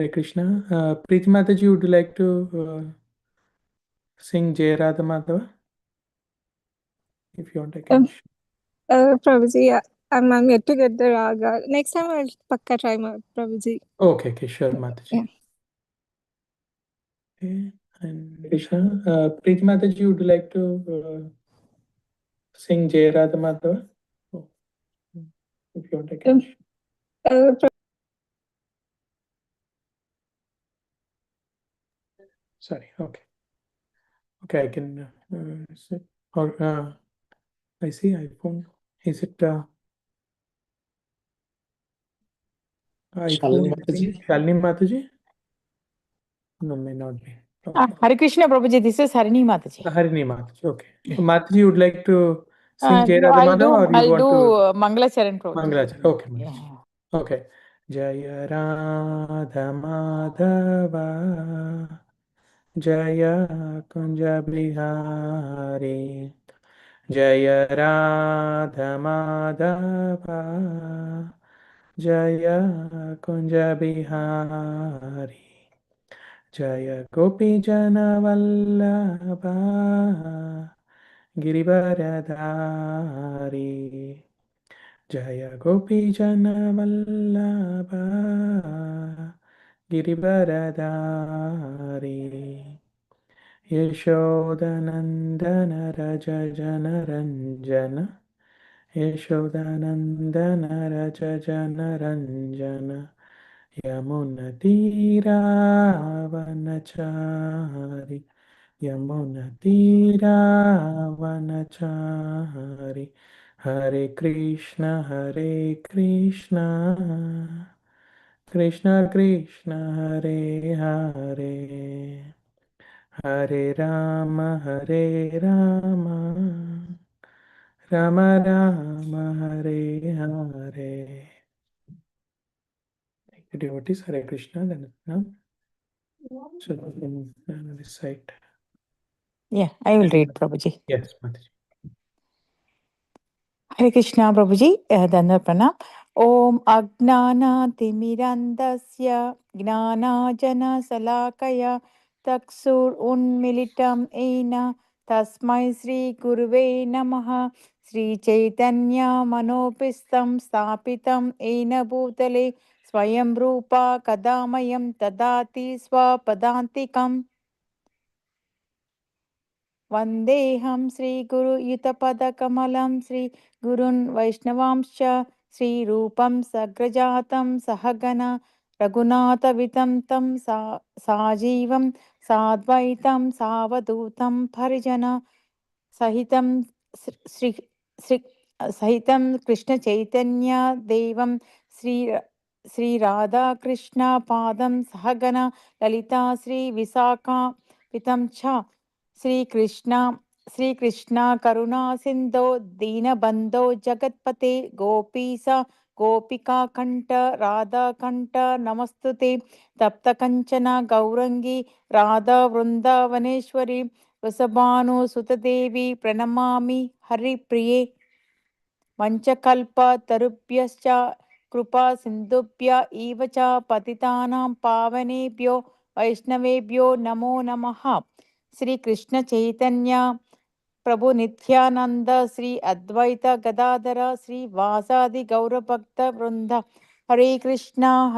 Hare Krishna. Preeti Mataji, would you like to sing Jai Radha Madhava? If you want, I can. Prabhuji, I'm yet to get the raga. Next time I'll pakka try, Prabhuji. Okay, sure, Mataji. Yeah. Okay, and Krishna. Preeti Mataji, would you like to sing Jai Radha Madhava? Oh, if you want, I can. Sorry, okay. Okay, I can. Or I see iPhone. Is it iPhone? Shalini Mataji? No, may not be. Okay. Hare Krishna, Prabhuji. This is Harini Mataji. Harini Mataji. Okay. Mataji, would like to sing Jai Radha Madhava, or you I'll want do Mangalacharan, Prabhuji. Mangalacharan. Okay, Mataji. Okay. Jaya Radha Madhava, Jaya Kunja Bihari, Jaya Radha Madhava, Jaya Kunja Bihari, Jaya Gopi Jana Vallabha, Girivaradhari, Jaya Gopi Jana Vallabha, Girivaradhari, Yashodanandana Raja Jana Ranjana, Yashodanandana Raja Jana Ranjana, Yamunatiravanachari, Yamunatiravanachari, Hare Krishna, Hare Krishna, Krishna Krishna, Hare Hare, Hare Rama, Hare Rama, Rama Rama, Hare Hare. The devotees, Hare Krishna, then so in this site. Yeah, I will read, Prabhuji. Yes, Mataji. Hare Krishna, Prabhuji. Dandar Pranam. Om Agnana Timirandasya Gnanajana Salakaya Taksur Unmilitam Ena Tasmai Sri Guruve Namaha Sri Chaitanya Manopistam Stapitam Ena Bhutale Swayam Rupa Kadamayam Tadati Swapadantikam Vandeham Sri Guru Yutapadakamalaam Sri Gurun Vaishnavamscha Sri Rupam Sagrajatam Sahagana Raghunatha Vitam Sajivam Sadvaitam Savadutam Parijana Sahitam Sahitam Krishna Chaitanya Devam Sri Radha Krishna Padam Sahagana Lalita Sri Visakha Vitam Cha Sri Krishna Karuna Sindho Dina Bandho Jagatpate Gopisa Gopika Kanta Radha Kanta Namastute Tapta Kanchana Gaurangi Radha Vrindavaneshwari Vasabhanu Sutadevi Pranamami Hari Priye Vanchakalpa Tarubhyascha Krupa Sindhubhya Evacha Patitanam Pavanebhyo Vaishnavebhyo Namo Namaha Sri Krishna Chaitanya Prabhu Nityananda Sri Advaita Gadadara Sri Vasadi Gaura Bhakta Vrinda Hare Krishna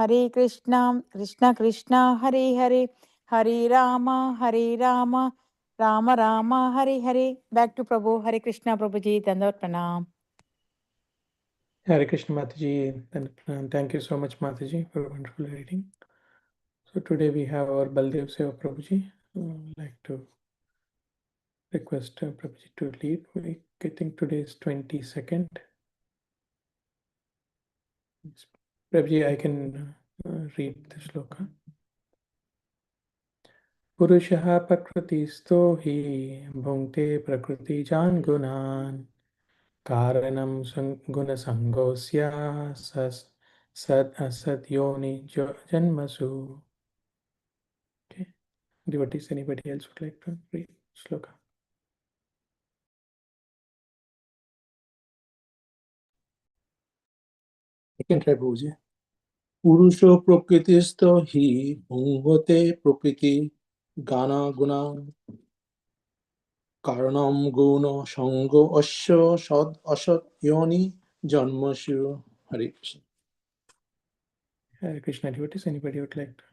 Krishna Krishna Hare Hare Hare Rama Rama Rama Hare Hare. Back to Prabhu. Hare Krishna Prabhuji. Dandavat Pranam. Hare Krishna Mataji, and thank you so much Mataji for a wonderful reading. So today we have our Baldev Seva Prabhuji. I'd like to request Prabhuji to lead. I think today is 22nd. Prabhuji, I can read the shloka. Purushaha prakritisto hi bhunte prakriti jan gunan karanam gunasangosya sad asad yoni janmasu. Okay. Devotees, anybody else would like to read shloka? I can try, Prabhuji. পুরুষ প্রকৃতিস্থ হি ভুঙ্গতে প্রকৃতি গানা গুণা কারণম গুণ সঙ্গ অশ্য সদ অসৎ ইয়নি জন্মসু। হরে Krishna. Hare Krishna devotees, anybody would like to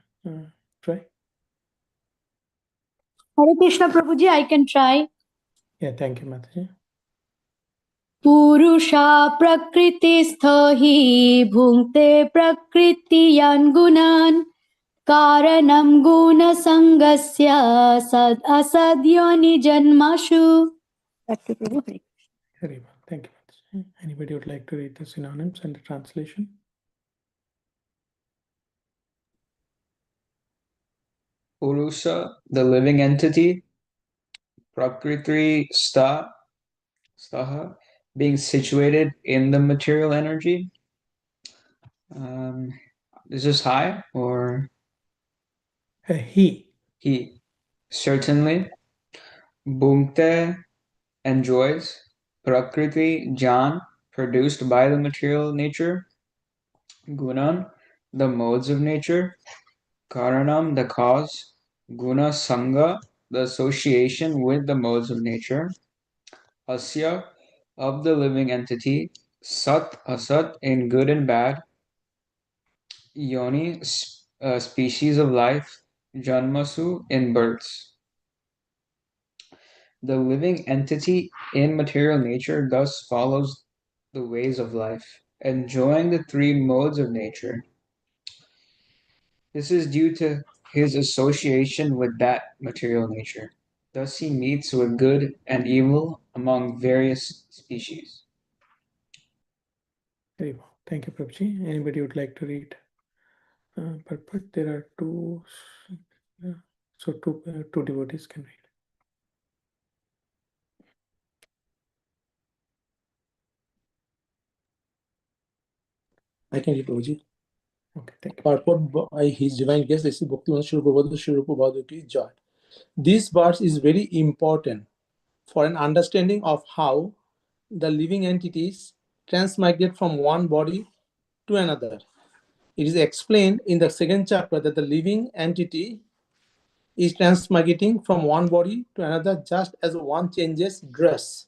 try? Hare Krishna Prabhuji, I can try. Yeah, thank you, Mataji. पुरुषा प्रकृतिस्थ हि भुङ्क्ते प्रकृतियान् गुणान् कारणं गुणसङ्गस्य सद् असद्योनि जन्मसु। Very well. Thank you, Mataji. Anybody would like to read the synonyms and the translation? Purusha, the living entity. Prakriti staha, being situated in the material energy. Is this high or He. he? Certainly. Bhumte, enjoys. Prakriti, Jan, produced by the material nature. Gunan, the modes of nature. Karanam, the cause. Guna Sangha, the association with the modes of nature. Asya, of the living entity. Sat, asat, in good and bad. Yoni, species of life. Janmasu, in births. The living entity in material nature thus follows the ways of life, enjoying the three modes of nature. This is due to his association with that material nature. Thus he meets with good and evil among various species. Very well. Thank you, Prabhuji. Anybody would like to read? But there are two, so two devotees can read. I can read, Prabhuji. Okay, thank you. Purport by His Divine Grace, this is Bhaktivinoda Srila Prabhupada Srila Prabhupada ki Jai. This verse is very important for an understanding of how the living entities transmigrate from one body to another. It is explained in the second chapter that the living entity is transmigrating from one body to another just as one changes dress.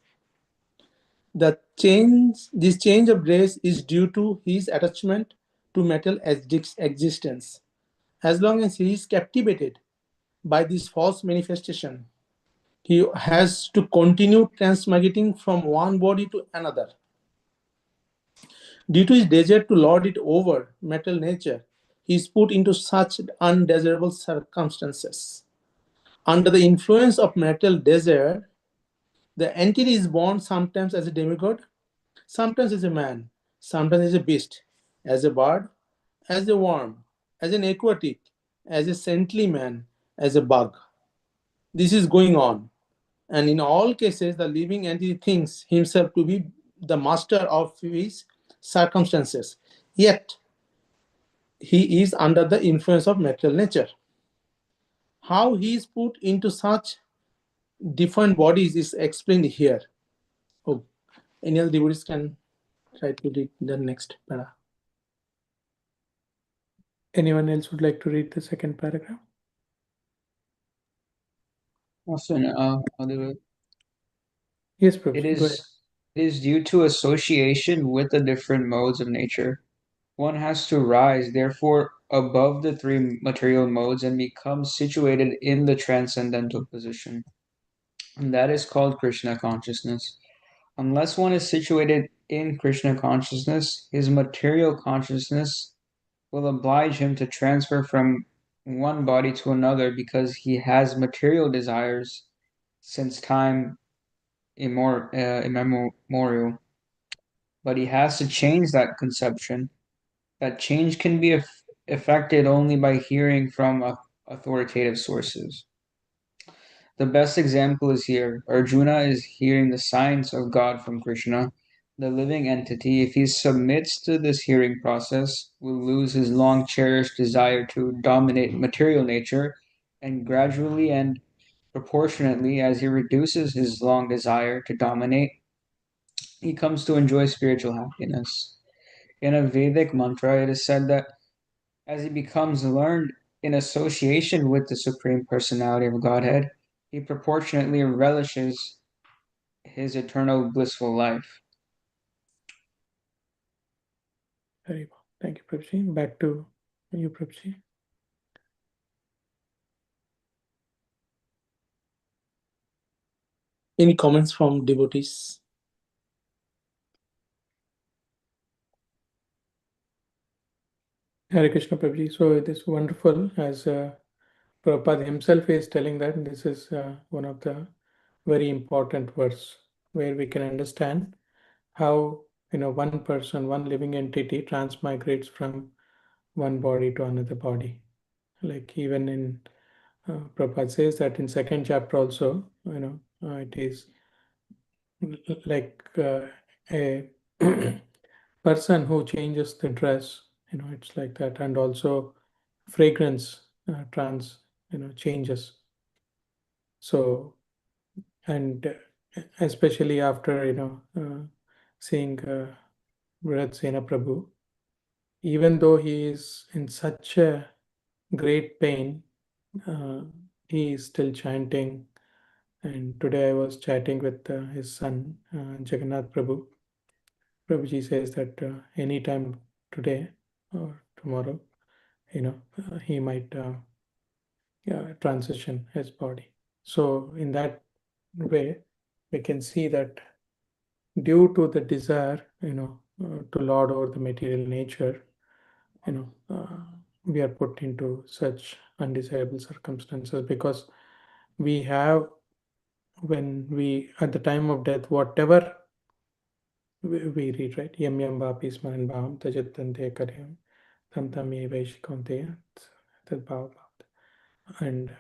This change of dress is due to his attachment to metal existence. As long as he is captivated by this false manifestation, he has to continue transmigrating from one body to another. Due to his desire to lord it over metal nature, he is put into such undesirable circumstances. Under the influence of metal desire, the entity is born sometimes as a demigod, sometimes as a man, sometimes as a beast, as a bird, as a worm, as an aquatic, as a saintly man, as a bug. This is going on. And in all cases, the living entity thinks himself to be the master of his circumstances. Yet, he is under the influence of material nature. How he is put into such different bodies is explained here. Oh, any other devotees can try to read the next para. Anyone else would like to read the second paragraph? Often, I'll do it. Yes, Prabhuji, It go ahead. is due to association with the different modes of nature. One has to rise, therefore, above the three material modes and become situated in the transcendental position. And that is called Krishna consciousness. Unless one is situated in Krishna consciousness, his material consciousness will oblige him to transfer from one body to another because he has material desires since time immemorial. But he has to change that conception. That change can be effected only by hearing from authoritative sources. The best example is here. Arjuna is hearing the signs of God from Krishna. The living entity, if he submits to this hearing process, will lose his long cherished desire to dominate material nature, and gradually and proportionately as he reduces his long desire to dominate, he comes to enjoy spiritual happiness. In a Vedic mantra, it is said that As he becomes learned in association with the Supreme Personality of Godhead, he proportionately relishes his eternal blissful life. Very well. Thank you, Prabhuji. Back to you, Prabhuji. Any comments from devotees? Hare Krishna, Prabhuji. So it is wonderful as Prabhupada himself is telling that this is one of the very important verse where we can understand how one person, one living entity transmigrates from one body to another body. Like even in Prabhupada says that in second chapter also, it is like a person who changes the dress, it's like that, and also fragrance changes. So, and especially after seeing Virat Sena Prabhu, even though he is in such a great pain, he is still chanting. And today I was chatting with his son, Jagannath Prabhu. Prabhuji says that anytime today or tomorrow, he might transition his body. So in that way, we can see that due to the desire, to lord over the material nature, we are put into such undesirable circumstances because we have, when we, at the time of death, whatever we read, right? Yam yam vapi smaran bhavam tajatante karyam tam tam ye vaishikonte tad bhav. And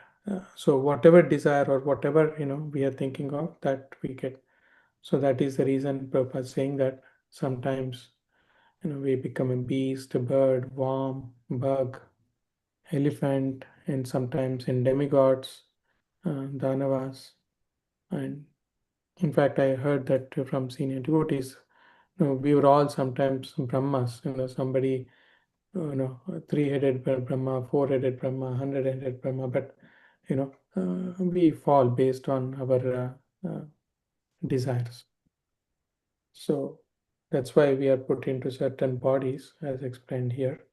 so whatever desire or whatever we are thinking of, that we get. So that is the reason Prabhupada is saying that sometimes we become a beast, a bird, worm, bug, elephant, and sometimes in demigods, danavas. And in fact, I heard that from senior devotees, we were all sometimes Brahmas, somebody, three-headed Brahma, four-headed Brahma, 100-headed Brahma, but, we fall based on our desires. So that's why we are put into certain bodies, as explained here,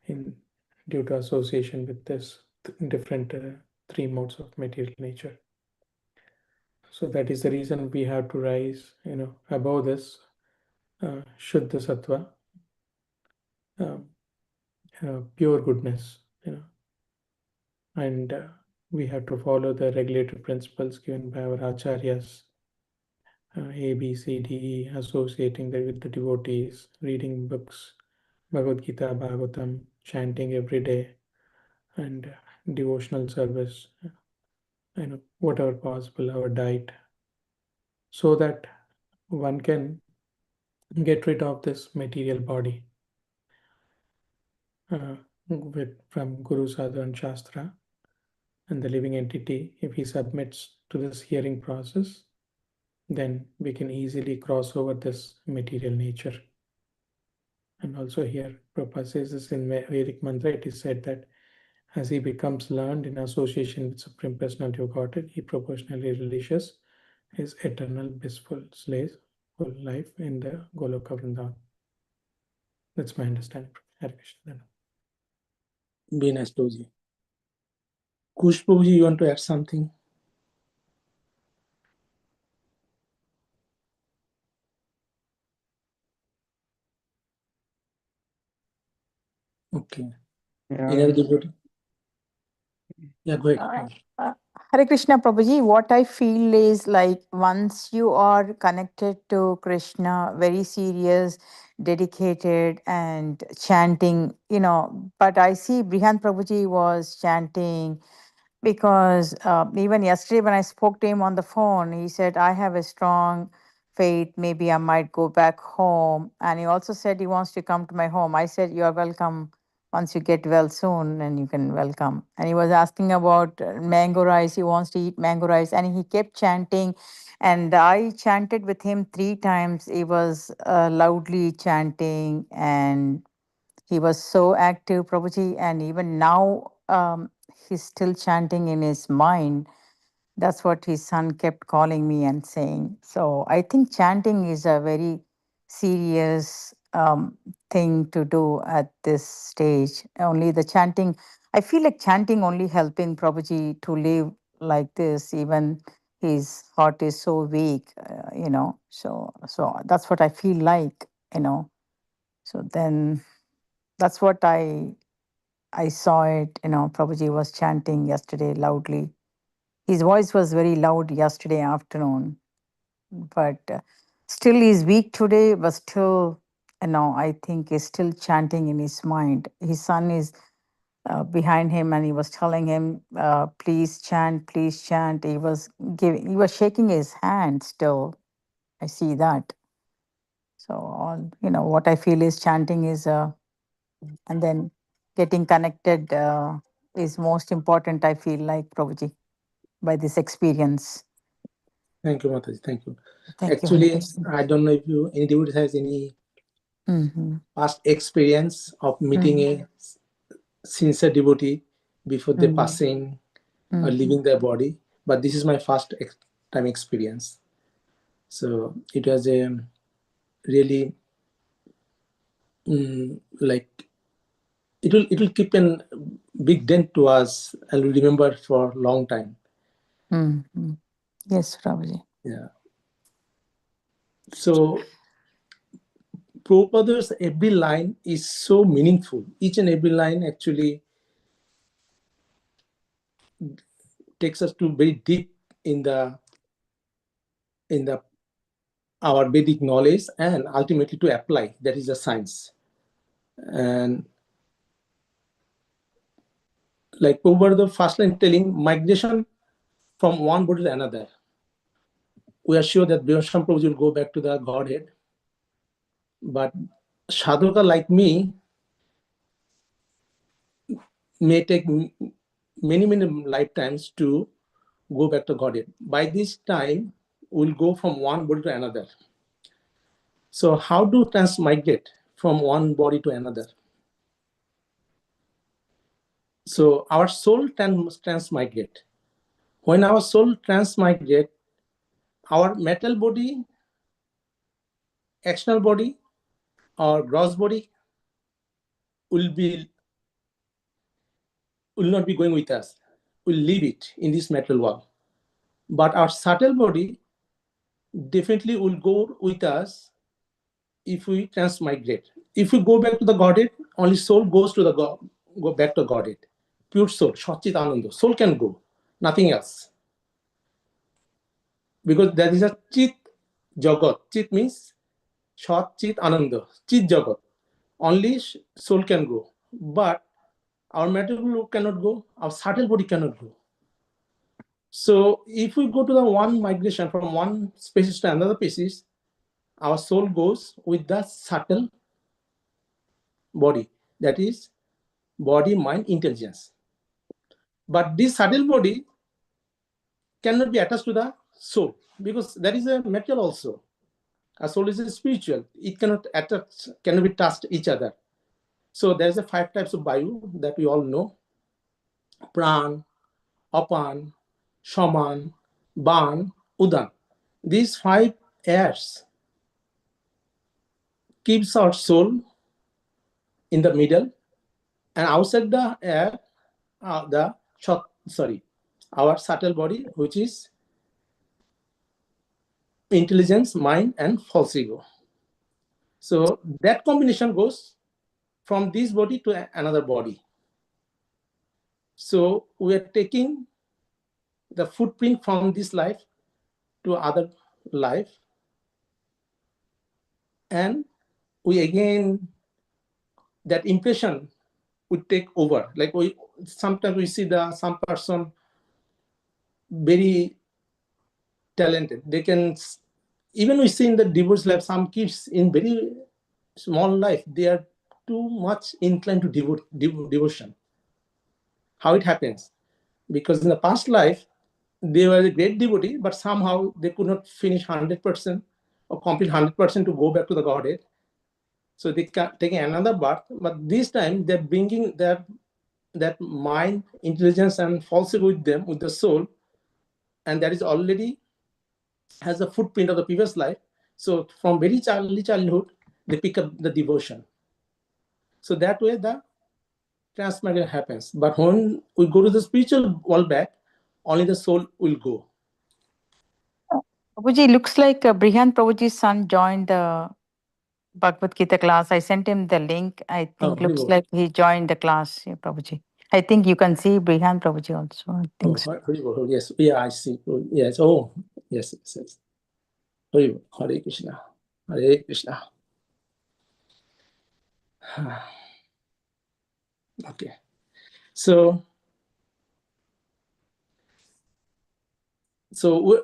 due to association with this different three modes of material nature. So that is the reason we have to rise, above this Shuddha Sattva, pure goodness, and we have to follow the regulatory principles given by our acharyas, A, B, C, D, E, associating with the devotees, reading books, Bhagavad Gita, Bhagavatam, chanting every day, and devotional service, whatever possible, our diet, so that one can get rid of this material body from Guru, Sadhu, and Shastra. And the living entity, if he submits to this hearing process, then we can easily cross over this material nature. And also here, Prabhupada says this in Vedic mantra, it is said that as he becomes learned in association with Supreme Personality of Godhead, he proportionally relishes his eternal blissful life in the Goloka Vrindavan. That's my understanding. Hare Krishna. Be nice, Prabhuji. Kush Prabhuji, you want to add something? Okay. Any other devotee? Yeah, go ahead. Hare Krishna Prabhuji, what I feel is like once you are connected to Krishna, very serious, dedicated, and chanting, but I see Brihant Prabhuji was chanting because even yesterday when I spoke to him on the phone, he said, I have a strong faith, maybe I might go back home. And he also said he wants to come to my home. I said, you are welcome once you get well soon and you can welcome. And he was asking about mango rice. He wants to eat mango rice. And he kept chanting. And I chanted with him 3 times. He was loudly chanting and He was so active, Prabhuji, and even now he's still chanting in his mind. That's what his son kept calling me and saying. So I think chanting is a very serious thing to do at this stage. Only the chanting, I feel like chanting only helping Prabhuji to live like this, even his heart is so weak, So that's what I feel like, So then that's what I saw it, Prabhuji was chanting yesterday loudly. His voice was very loud yesterday afternoon, but still he's weak today, but still, I think he's still chanting in his mind. His son is behind him and he was telling him, please chant, please chant. He was shaking his hand still. I see that. So, what I feel is chanting is, and then getting connected is most important, I feel like, Prabhuji, by this experience. Thank you, Mataji. Thank you. Thank Actually, you. I don't know if any devotee has any Mm-hmm. past experience of meeting a sincere devotee before they passing or leaving their body, but this is my first time experience. So it was a really like it will keep a big dent to us and we'll remember for a long time. Yes, Prabhuji. Yeah. So Prabhupada's every line is so meaningful. Each and every line actually takes us to very deep in the our Vedic knowledge and ultimately to apply. That is the science. And like over the first line telling migration from one body to another. We are sure that Bhisham Prabhuji will go back to the Godhead. But sadhaka like me may take many, many lifetimes to go back to Godhead. By this time, we'll go from one body to another. So how do transmigrate from one body to another? So our soul transmigrate. When our soul transmigrate, our metal body, external body, or gross body will not be going with us. We'll leave it in this metal world. But our subtle body definitely will go with us if we transmigrate. If we go back to the Godhead, only soul goes to the go back to Godhead. Pure soul, Satchit Ananda. Soul can go, nothing else. Because there is a Chit Jagat. Chit means Sat Chit Ananda. Chit Jagat. Only soul can go. But our material cannot go, our subtle body cannot go. So if we go to the one migration from one species to another species, our soul goes with the subtle body, that is body, mind, intelligence. But this subtle body cannot be attached to the soul because there is a material also. A soul is a spiritual. It cannot be touched each other. So there's a 5 types of Vayu that we all know: Pran, Apan, Shaman, Ban, Udan. These 5 airs keeps our soul in the middle, and outside the air, our subtle body, which is intelligence, mind, and false ego. So that combination goes from this body to another body. So we are taking the footprint from this life to other life, and we again, that impression would take over. Like sometimes we see some person very talented. They can, even we see in the divorce life, some kids in very small life, they are too much inclined to devotion. How it happens? Because in the past life, they were a great devotee, but somehow they could not finish 100% or complete 100% to go back to the Godhead. So they taking another birth, but this time they're bringing that mind, intelligence, and falsehood with them, with the soul, and that is already has a footprint of the previous life. So from very early childhood, they pick up the devotion. So that way the transmigration happens. But when we go to the spiritual world back, only the soul will go. Prabhuji, looks like Brihan Prabhuji's son joined the Bhagavad Gita class. I sent him the link. I think very looks good. like he joined the class, yeah, Prabhuji. I think you can see Brihan Prabhuji also. I think so. Very good. Yes, yeah, I see. Yes, yes, yes. Very good. Hare Krishna. Hare Krishna. Okay. So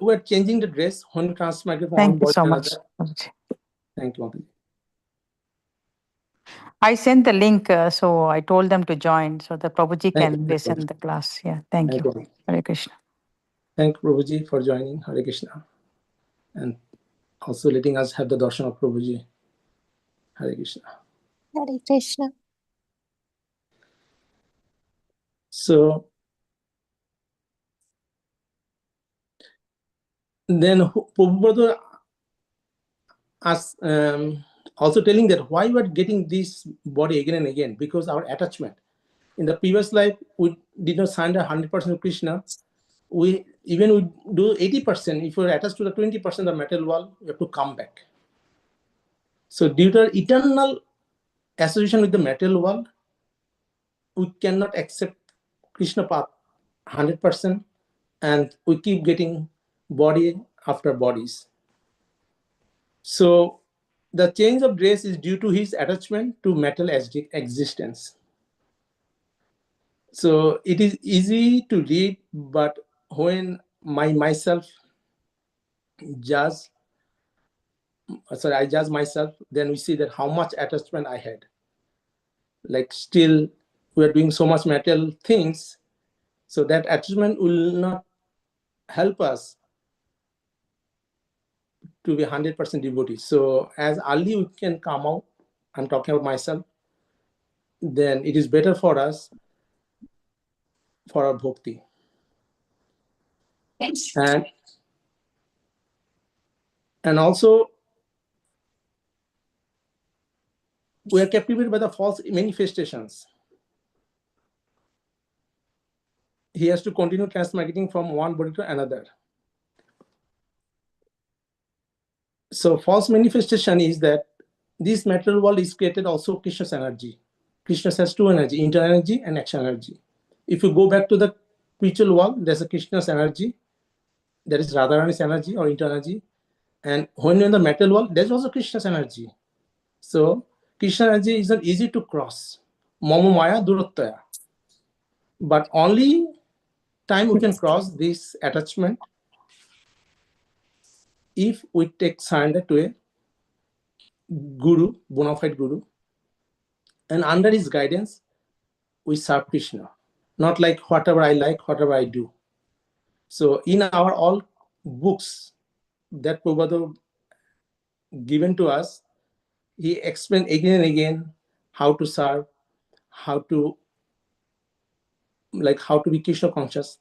we're changing the dress when we transmigrate from one Thank you body so to much, another. Prabhuji. Thank you, Mataji. I sent the link, so I told them to join so that Prabhuji Thank can you, listen Prabhuji. the class. Yeah, thank you. Mataji. Hare Krishna. Thank you, Prabhuji, for joining. Hare Krishna. And also letting us have the darshan of Prabhuji. Hare Krishna. Hare Krishna. So then Prabhupada also telling that why we are getting this body again and again, because our attachment. In the previous life, we did not surrender 100% to Krishna. We do 80%. If we're attached to the 20% of the material world, we have to come back. So due to eternal association with the material world, we cannot accept Krishna path 100%, and we keep getting body after bodies. So the change of dress is due to his attachment to material existence. So it is easy to read, but when I judge myself, then we see that how much attachment I had. Like still we're doing so much material things, so that attachment will not help us to be 100% devotee. So as early we can come out, I'm talking about myself, then it is better for us for our bhakti. And also we are captivated by the false manifestations. He has to continue transmigrating from one body to another. So false manifestation is that this material world is created also Krishna's energy. Krishna has two energy, internal energy and action energy. If you go back to the spiritual world, there's a Krishna's energy, there is Radharani's energy or internal energy. And when you're in the material world, there's also Krishna's energy. So Krishna energy is not easy to cross. Mama Maya Durottaya. But only time we can cross this attachment if we take surrender to a guru, bona fide guru, and under his guidance, we serve Krishna. Not like whatever I like, whatever I do. So in our all books that Prabhupada given to us, he explained again and again how to serve, how to be Krishna conscious.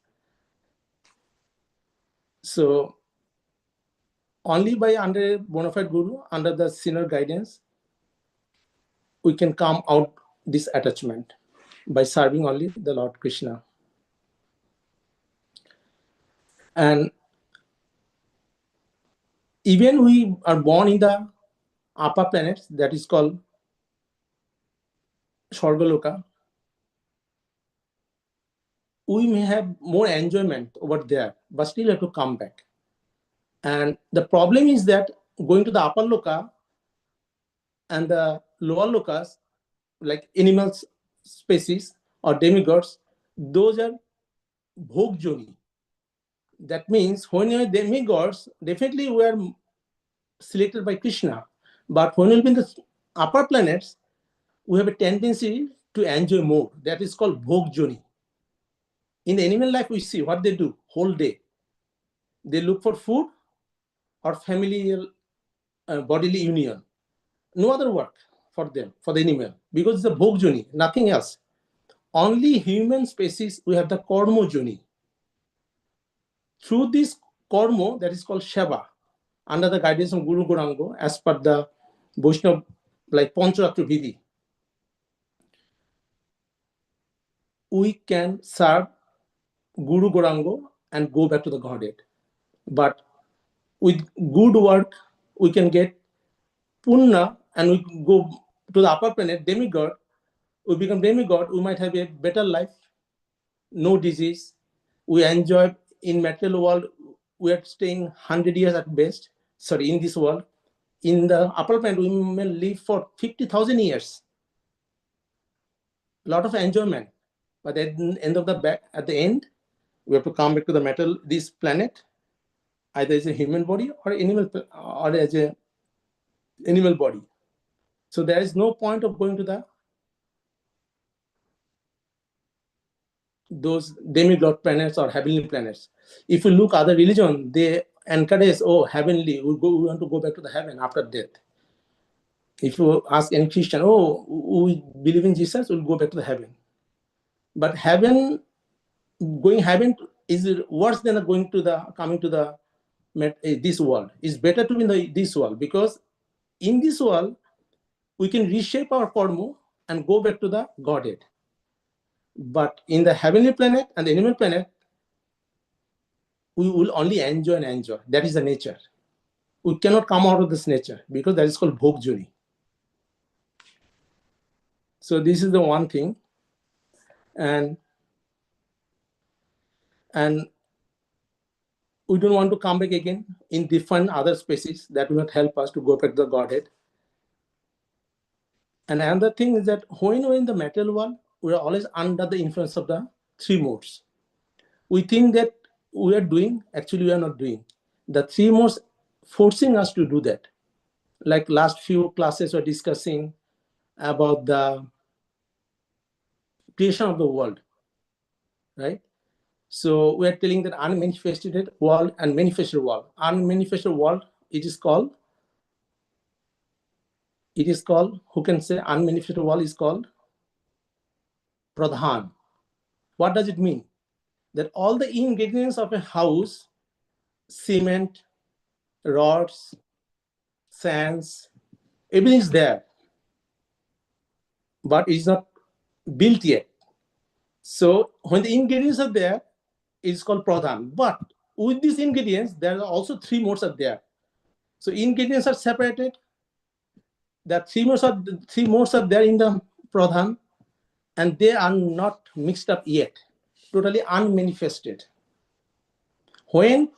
So only by under bona fide guru, under the senior guidance, we can come out this attachment by serving only the Lord Krishna. And even we are born in the upper planets, that is called Swargaloka, we may have more enjoyment over there, but still have to come back. And the problem is that going to the upper loka and the lower lokas, like animals, species, or demigods, those are bhog joni. That means when you're demigods, definitely we are selected by Krishna. But when we'll be in the upper planets, we have a tendency to enjoy more. That is called bhog joni. In the animal life, we see what they do whole day. They look for food or familial bodily union. No other work for them, for the animal, because it's a bhog joni, nothing else. Only human species, we have the karma joni. Through this karma, that is called Seva, under the guidance of Guru Gauranga, as per the Vaishnava, like Pancharatra Vidhi, we can serve Guru Gauranga and go back to the Godhead. But with good work, we can get Punna and we go to the upper planet, demigod. We become demigod, we might have a better life, no disease. We enjoy in material world, we are staying 100 years at best. Sorry, in this world. In the upper planet, we may live for 50,000 years. A lot of enjoyment. But at the end, we have to come back to the metal, this planet, either as a human body or animal, or as a animal body. So there is no point of going to those demigod planets or heavenly planets. If you look other religion, they encourage, oh, heavenly, we want to go back to the heaven after death. If you ask any Christian, oh, we believe in Jesus, we'll go back to the heaven. But heaven, going heaven is worse than coming to the this world. It's better to be in this world, because in this world we can reshape our karma and go back to the Godhead. But in the heavenly planet and the animal planet, we will only enjoy and enjoy. That is the nature. We cannot come out of this nature, because that is called bhog joni. So this is the one thing. And we don't want to come back again in different other species. That will not help us to go back to the Godhead. And another thing is that when we're in the material world, we are always under the influence of the three modes. We think that we are doing, actually we are not doing. The three modes forcing us to do that. Like last few classes were discussing about the creation of the world, right? So we are telling that unmanifested world and manifested world. Unmanifested world, it is called, who can say unmanifested world is called Pradhan. What does it mean? That all the ingredients of a house, cement, rods, sands, everything is there, but it's not built yet. So when the ingredients are there, it's called Pradhan. But with these ingredients, there are also three modes are there. So ingredients are separated. The three modes are there in the Pradhan, and they are not mixed up yet, totally unmanifested. When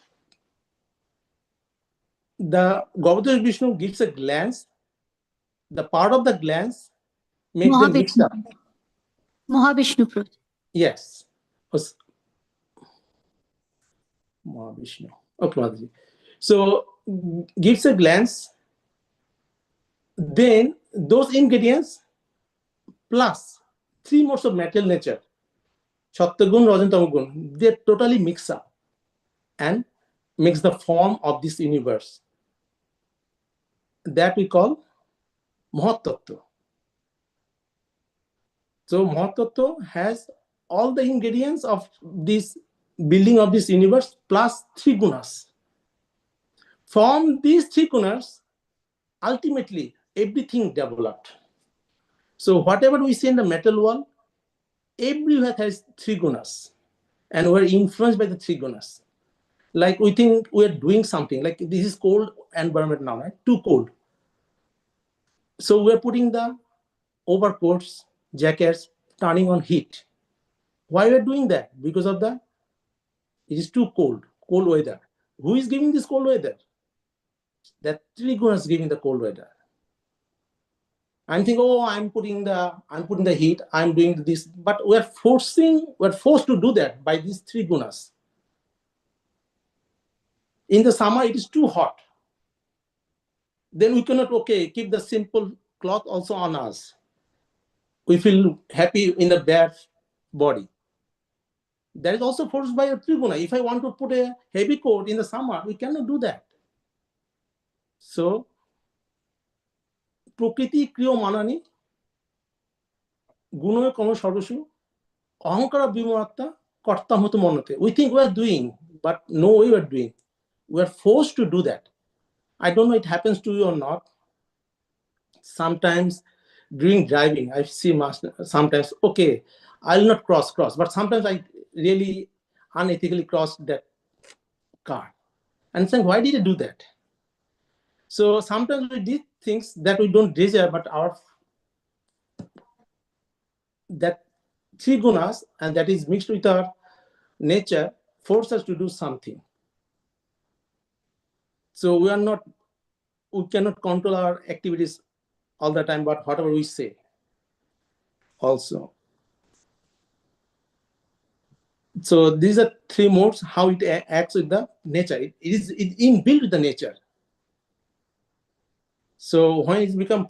the Gaudash Vishnu gives a glance, the part of the glance makes them mixed up. Mahavishnu Prabhu. Yes. Mahavishnu. Okay, Mataji. So gives a glance, then those ingredients plus three modes of material nature, Sattva-gun, Rajan, Tamo-gun, they totally mix up and makes the form of this universe. That we call Mahatattva. So Mahatattva has all the ingredients of this building of this universe plus three gunas. From these three gunas, ultimately everything developed. So whatever we see in the metal world, everywhere has three gunas, and we're influenced by the three gunas. Like we think we're doing something, like this is cold environment now, right? Too cold. So we're putting the overcoats, jackets, turning on heat. Why we're doing that? Because of it is too cold weather. Who is giving this cold weather? That three gunas giving the cold weather. I'm thinking, oh, I'm putting the heat, I'm doing this, but we're forced to do that by these three gunas. In the summer, it is too hot. Then we cannot, keep the simple cloth also on us. We feel happy in the bare body. That is also forced by a triguna. If I want to put a heavy coat in the summer, we cannot do that. So প্রকৃতি ক্রিয় মানানি গুণয় কর্ম সর্বস্ব অহংকার বিমূর্তা কর্তা হতো মনতে. We think we are doing, but no, we are doing. We are forced to do that. I don't know it happens to you or not. Sometimes during driving, I see sometimes, okay, I'll not cross, but sometimes I really unethically cross that car. And saying, why did I do that? So sometimes we did things that we don't deserve, but that three gunas, and that is mixed with our nature, force us to do something. So we cannot control our activities all the time, but whatever we say also. So these are three modes, how it acts with the nature. It is inbuilt with the nature. So when it becomes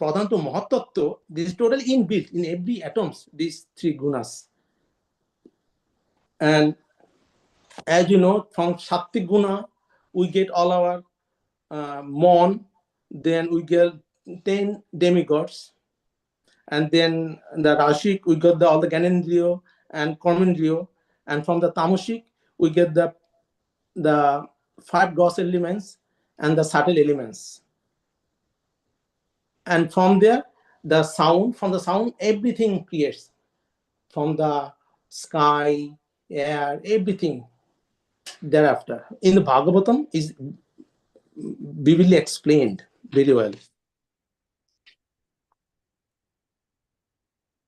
pradhan to mahatattva, this is totally inbuilt in every atoms, these three gunas. And as you know, from Sattvik guna, we get all our mon, then we get 10 demigods, and then the Rashik, we got all the Gyanendriyo and Karmendriyo, and from the Tamashik, we get the 5 gross elements and the subtle elements. And from there, from the sound, everything creates. From the sky, air, everything thereafter. In the Bhagavatam is vividly explained very well.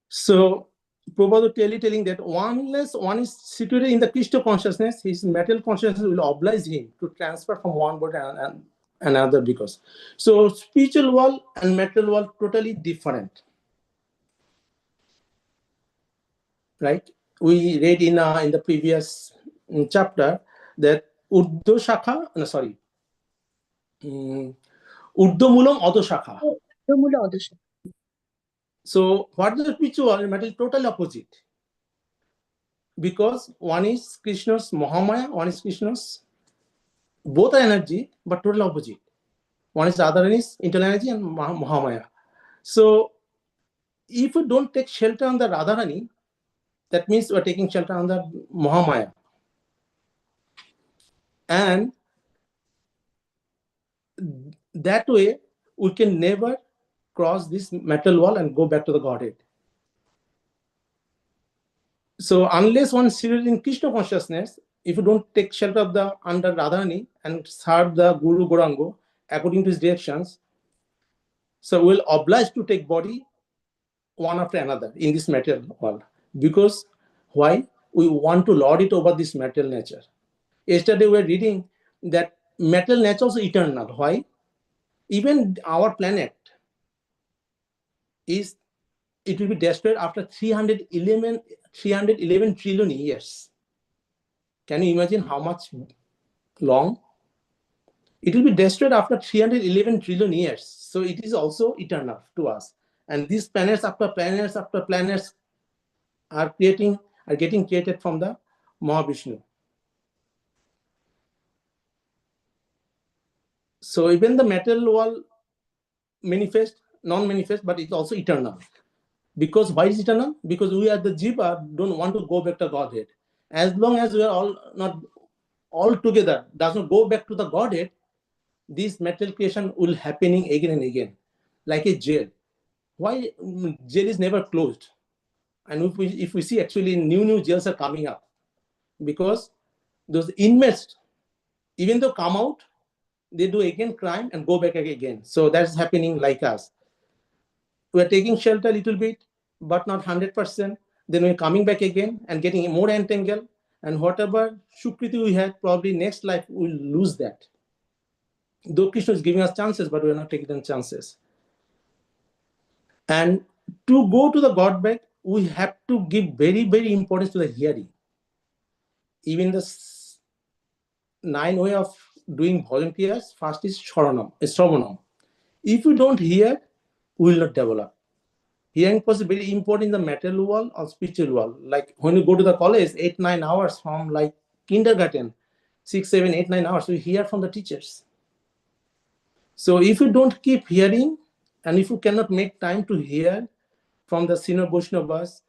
So Prabhupada clearly telling that unless one is situated in the Krishna consciousness, his material consciousness will oblige him to transfer from one body and another. Because so spiritual world and material world totally different, right? We read in the previous chapter that Urdhva Shakha, Urdhva Mulam Adho Shakha. So what is the spiritual and material? Totally opposite. Because one is Krishna's Mahamaya, one is Krishna's, both are energy, but totally opposite. One is other is internal energy and Mahamaya. So if we don't take shelter on the Radharani, that means we're taking shelter on the Mahamaya. And that way, we can never cross this metal wall and go back to the Godhead. So unless one is seated in Krishna consciousness, if you don't take shelter of the under Radharani and serve the Guru Gaurango according to his directions, so we'll obliged to take body one after another in this material world. Because why? We want to lord it over this material nature. Yesterday we were reading that material nature is eternal. Why? Even our planet it will be destroyed after 311 trillion years. Can you imagine how much long? It will be destroyed after 311 trillion years. So it is also eternal to us. And these planets after planets after planets are getting created from the Mahavishnu. So even the material world manifest, non-manifest, but it's also eternal. Because why is eternal? Because we are the Jiva don't want to go back to Godhead. As long as we are all together, does not go back to the Godhead, this material creation will happening again and again, like a jail. Why jail is never closed? And if we see actually new jails are coming up, because those inmates, even though come out, they do again crime and go back again. So that's happening like us. We're taking shelter a little bit, but not 100%. Then we're coming back again and getting more entangled. And whatever Shukriti we had, probably next life we'll lose that. Though Krishna is giving us chances, but we're not taking them chances. And to go to the God back, we have to give very, very importance to the hearing. Even the 9 way of doing volunteers, first is Shravanam. If we don't hear, we will not develop. Hearing is very important in the material world or spiritual world. Like when you go to the college, 8-9 hours from like kindergarten, 6, 7, 8, 9 hours, we hear from the teachers. So if you don't keep hearing And if you cannot make time to hear from the senior Vaishnavas,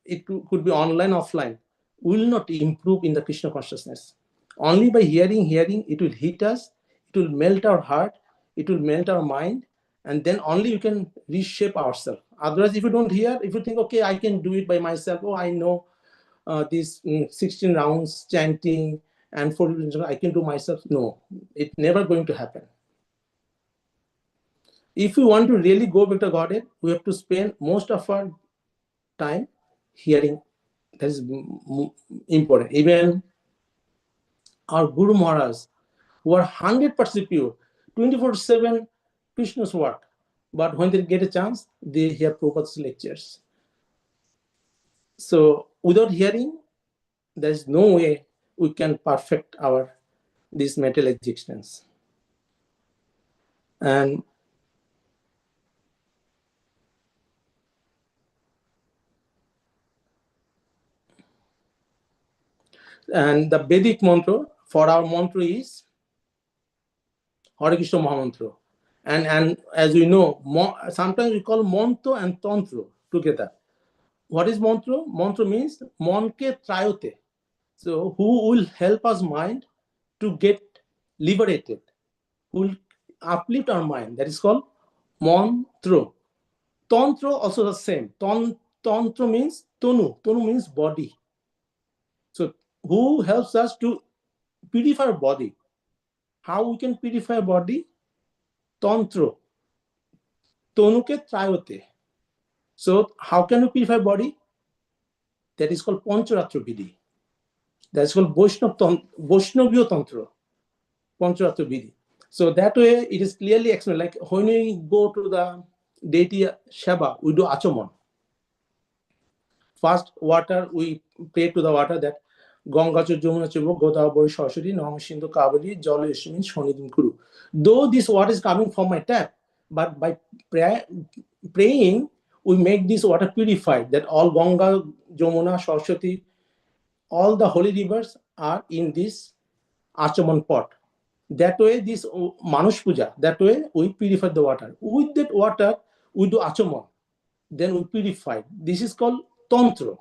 it could be online, offline, will not improve in the Krishna consciousness. Only by hearing, it will hit us, it will melt our heart, it will melt our mind, and then only you can reshape ourselves. Otherwise, if you don't hear, if you think, okay, I can do it by myself, oh, I know these 16 rounds chanting and 40, I can do myself. No, it's never going to happen. If we want to really go back to Godhead, we have to spend most of our time hearing. That is important. Even our Guru Maharaj, who are 100% pure, 24/7 Krishna's work, but when they get a chance, they hear Prabhupada's lectures. So without hearing, there is no way we can perfect this mental existence. And the Vedic mantra for our mantra is Hare Krishna Mahamantra. And as we know, sometimes we call mantra and tantra together. What is mantra? Mantra means manke trayote. So who will help us mind to get liberated, who will uplift our mind. That is called mantra. Tantra also the same. Tantra means tonu. Tonu means body. So who helps us to purify our body? How we can purify our body? Tantra. Tonuke trayote. So how can we purify body? That is called Pancharatra Vidhi. That is called Vaishnavya Tantra. Pancharatra Vidhi. So that way it is clearly explained. Like when we go to the deity Shaba, we do Achaman. First water, we pray to the water that Ganga Jamuna Chibo, Godavari Saraswati, Nam Sindhu Kaveri, Jala Yasmin, Shonidim Kuru. Though this water is coming from my tap, but by praying, we make this water purified, that all Ganga, Jamuna, Saraswati, all the holy rivers are in this Achaman pot. That way, this Manush Puja, that way we purify the water. With that water, we do Achaman. Then we purify. This is called Tantra,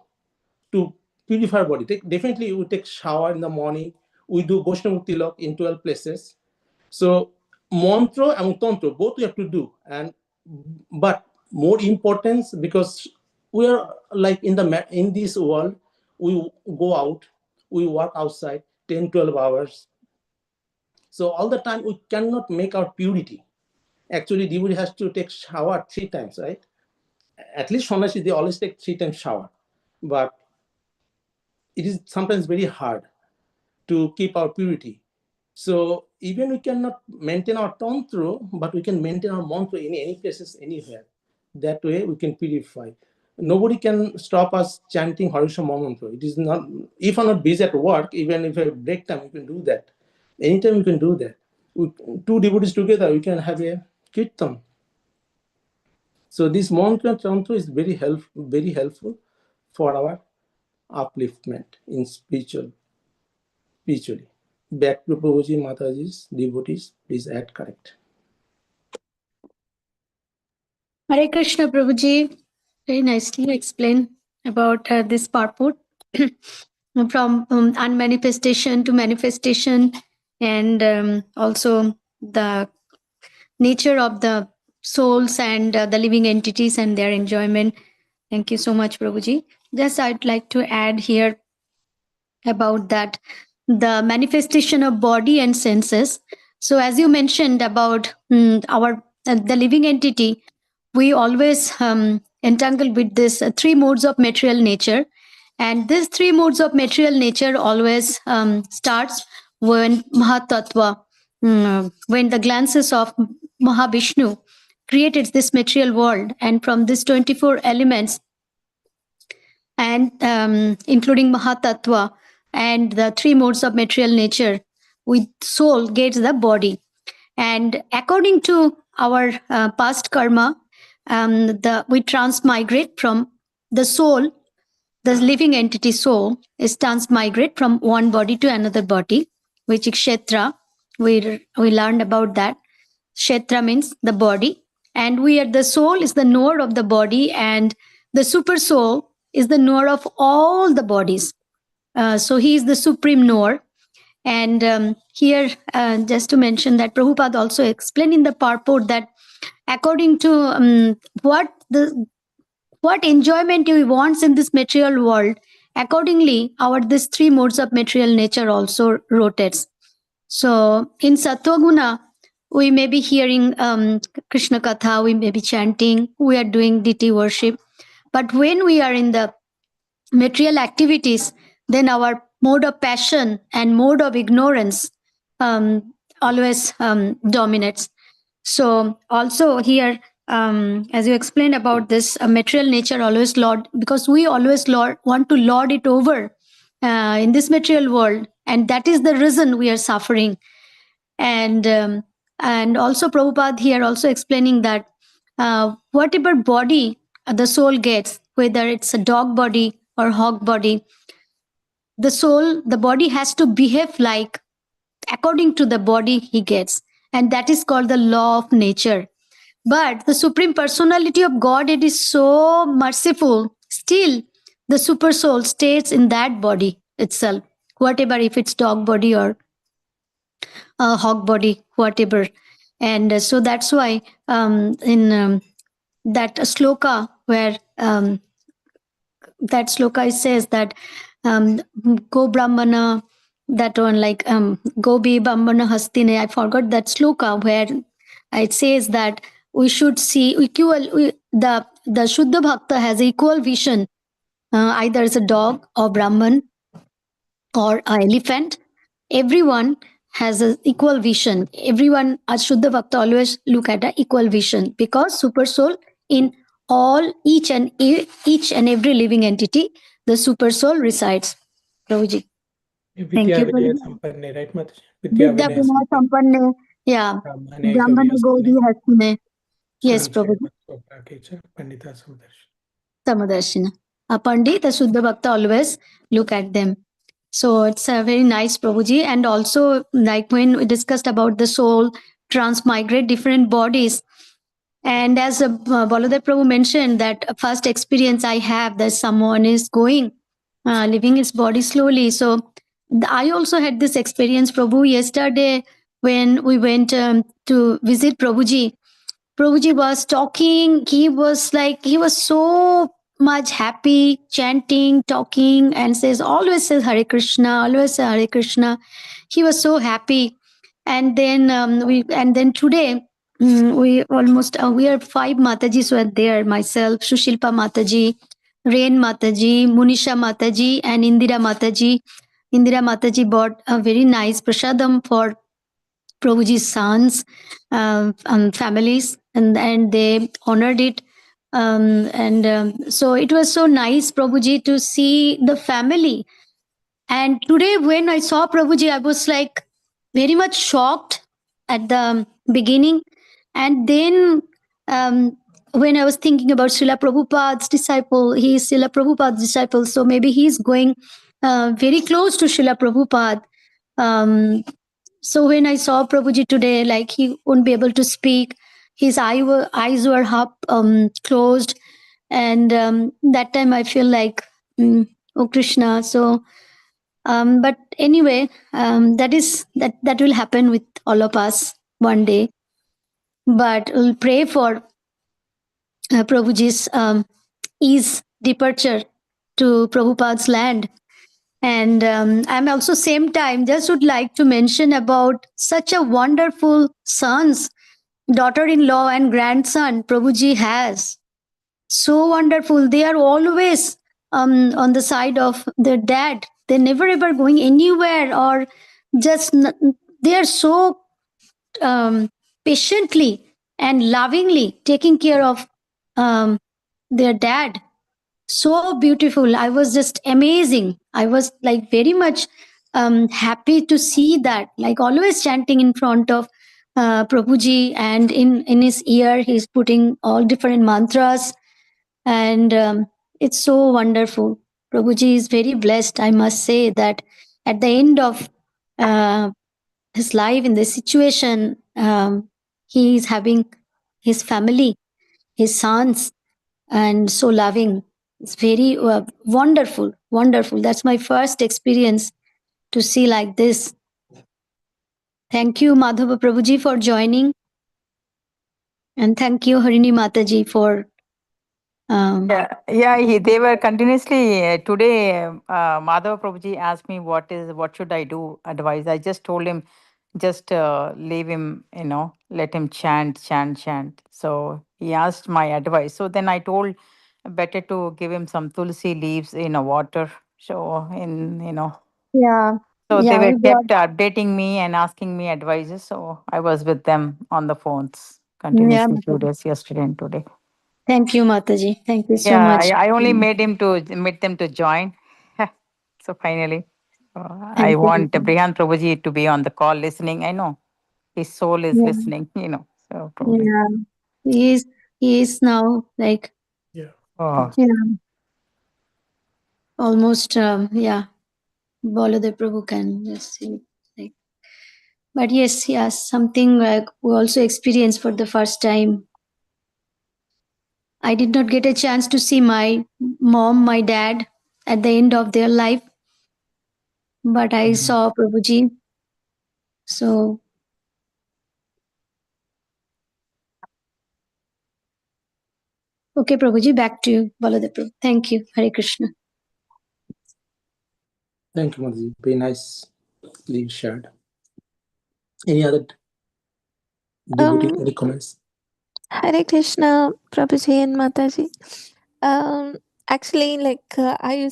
to purify our body. Definitely, we take shower in the morning. We do Vaishnava Tilak in 12 places. So, mantra and tantra, both we have to do. But more importance, because we are like in this world, we go out, we work outside 10, 12 hours. So all the time we cannot make our purity. Actually, devotee has to take shower 3 times, right? At least Sannyasi, they always take 3 times shower. But it is sometimes very hard to keep our purity. So even we cannot maintain our tantra, but we can maintain our mantra in any places, anywhere. That way we can purify. Nobody can stop us chanting Hare Krishna mantra. It is not, if I'm not busy at work, even if I break time, you can do that. Anytime you can do that. With 2 devotees together, we can have a kirtan. So this mantra tantra is very helpful for our upliftment in spiritually. Back to Prabhuji, Mataji's devotees, please add correct. Hare Krishna, Prabhuji. Very nicely explained about this purport from unmanifestation to manifestation, and also the nature of the souls and the living entities and their enjoyment. Thank you so much, Prabhuji. Just I'd like to add here about that, the manifestation of body and senses. So as you mentioned about the living entity, we always entangle with this 3 modes of material nature. And these 3 modes of material nature always starts when Mahatattva, when the glances of Mahavishnu created this material world. And from these 24 elements, and including Mahatattva and the 3 modes of material nature, with soul gets the body. And according to our past karma, we transmigrate from the soul, the living entity soul is transmigrate from one body to another body, which is Kshetra. We learned about that. Kshetra means the body. And the soul is the knower of the body, and the super soul is the knower of all the bodies. So he is the supreme knower. And here, just to mention that Prabhupada also explained in the purport that according to what enjoyment he wants in this material world, accordingly, these three modes of material nature also rotates. So in Sattva-guna, we may be hearing Krishna Katha, we may be chanting, we are doing deity worship. But when we are in the material activities, then our mode of passion and mode of ignorance always dominates. So also here, as you explained about this material nature, always lord, because we always want to lord it over in this material world, and that is the reason we are suffering. And also Prabhupada here also explaining that whatever body the soul gets, whether it's a dog body or hog body, the body has to behave like according to the body he gets, and that is called the law of nature. But the Supreme Personality of God, it is so merciful. Still, the super soul stays in that body itself, whatever, if it's dog body or hog body, whatever. And so that's why in that sloka where that sloka it says that go brahmana, that one, like go be brahmana hastine. I forgot that sloka where it says that we should see equal. The Shuddha Bhakta has equal vision, either as a dog or Brahman or an elephant. Everyone has an equal vision. Everyone, as Shuddha Bhakta, always look at an equal vision, because super soul in each and every living entity, the super soul resides. Prabhuji. Thank Vidya you. Vinaya Sampanne, right, Mataji? Vidya Vinaya Sampanne. Yeah. Brahmana Gaudi Hastine. Yes, Prabhuji. Pandita Samadarshina. A Pandit, the Shuddha Bhakta, always look at them. So it's a very nice, Prabhuji. And also, like when we discussed about the soul transmigrate different bodies, and as Baladev Prabhu mentioned, that first experience I have that someone is leaving his body slowly. So I also had this experience, Prabhu, yesterday when we went to visit Prabhuji. Prabhuji was talking. He was so much happy, chanting, talking, and always says Hare Krishna, always say Hare Krishna. He was so happy. And then today we are 5 Matajis were there. Myself, Sushilpa Mataji, Rain Mataji, Munisha Mataji, and Indira Mataji. Indira Mataji bought a very nice prasadam for Prabhuji's sons, families, and they honored it. So it was so nice, Prabhuji, to see the family. And today, when I saw Prabhuji, I was like very much shocked at the beginning. And then when I was thinking about Srila Prabhupada's disciple, he is Srila Prabhupada's disciple, so maybe he's going very close to Srila Prabhupada. So when I saw Prabhuji today, like he wouldn't be able to speak, his eyes were half closed, and that time I feel like, oh Krishna. So, but anyway, that will happen with all of us one day. But we'll pray for Prabhuji's ease departure to Prabhupada's land. And I'm also same time just would like to mention about such a wonderful sons, daughter-in-law and grandson Prabhuji has. So wonderful. They are always on the side of their dad. They're never ever going anywhere, or just they are so patiently and lovingly taking care of their dad. So beautiful. I was just amazing. I was like very much happy to see that, like always chanting in front of Prabhuji, and in his ear he's putting all different mantras, and it's so wonderful. Prabhuji is very blessed. I must say that at the end of his life in this situation, he is having his family, his sons, and so loving. It's very wonderful, wonderful. That's my first experience to see like this. Thank you, Madhava Prabhuji, for joining. And thank you, Harini Mataji, for They were continuously today. Madhava Prabhuji asked me what should I do advice. I just told him just leave him, let him chant. So he asked my advice. So then I told better to give him some tulsi leaves in a water. So yeah. so they Yeah, were we got, kept updating me and asking me advices. So I was with them on the phones yeah. continuously 2 days, yesterday and today. Thank you, Mataji. Thank you so Yeah, much. I only made them to join. So finally, I Thank you. want Brihan Prabhuji to be on the call listening. I know his soul is Yeah. listening, So probably. Yeah. He is now like, Oh, almost, Baladev Prabhu can just see. Like, but yes, something like we also experienced for the first time. I did not get a chance to see my mom, my dad at the end of their life, but I saw Prabhuji. So, okay, Prabhuji, back to you, Baladev Prabhu. Thank you. Hare Krishna. Thank you, Mataji. Very nicely shared. Any other devotee, any comments? Hare Krishna, Prabhuji and Mataji. Actually, I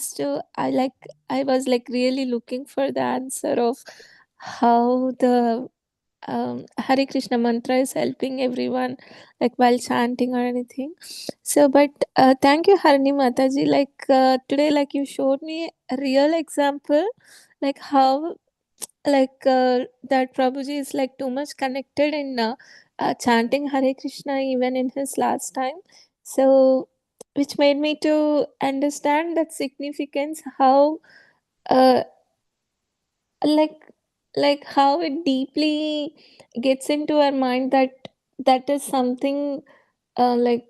was like really looking for the answer of how the Hare Krishna mantra is helping everyone, like while chanting or anything. So, but thank you, Harini Mataji. Today, like you showed me a real example, like how that Prabhuji is like too much connected in chanting Hare Krishna even in his last time. So, which made me to understand that significance, how uh, like how it deeply gets into our mind that is something like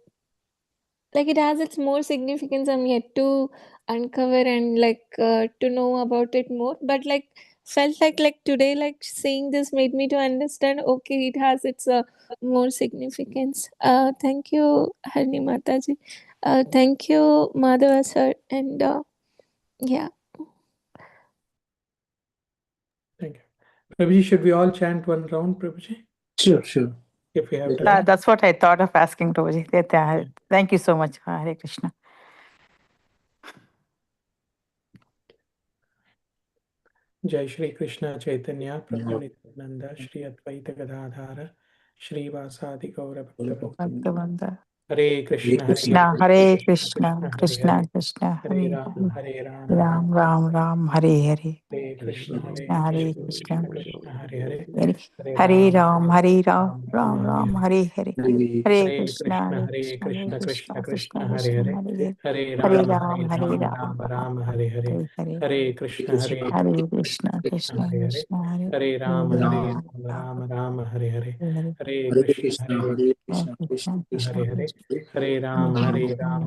it has its more significance. I'm yet to uncover and to know about it more, but felt like today, like seeing this made me to understand, okay, it has its more significance. Thank you, Harni Mataji. Thank you, Madhava sir, and yeah. Thank you. Prabhuji, should we all chant one round, Prabhuji? Sure. If we have time. that's what I thought of asking Prabhuji. Thank you so much, Hare Krishna. Jai Shri Krishna Chaitanya Prabhu Nityananda Shri Advaita Gadadhara Shri Vasadi Gaura Bhakta Hare Krishna Hare Krishna, Krishna Krishna, Hare Hare Ram Ram, Ram Ram, Hare Hare. Hare Krishna Hare Krishna, Hare Hare Ram, Ram Ram, Hare Hare. Hare Hare Krishna, Krishna Krishna Krishna Hare Hare Hare Hare. Hare Ram, Ram Hare Hare Hare. Hare Krishna Hare Krishna, Krishna Hare Krishna, Hare Hare Ram Ram Hare Hare Hare Krishna Krishna, Hare Hare Hare Ram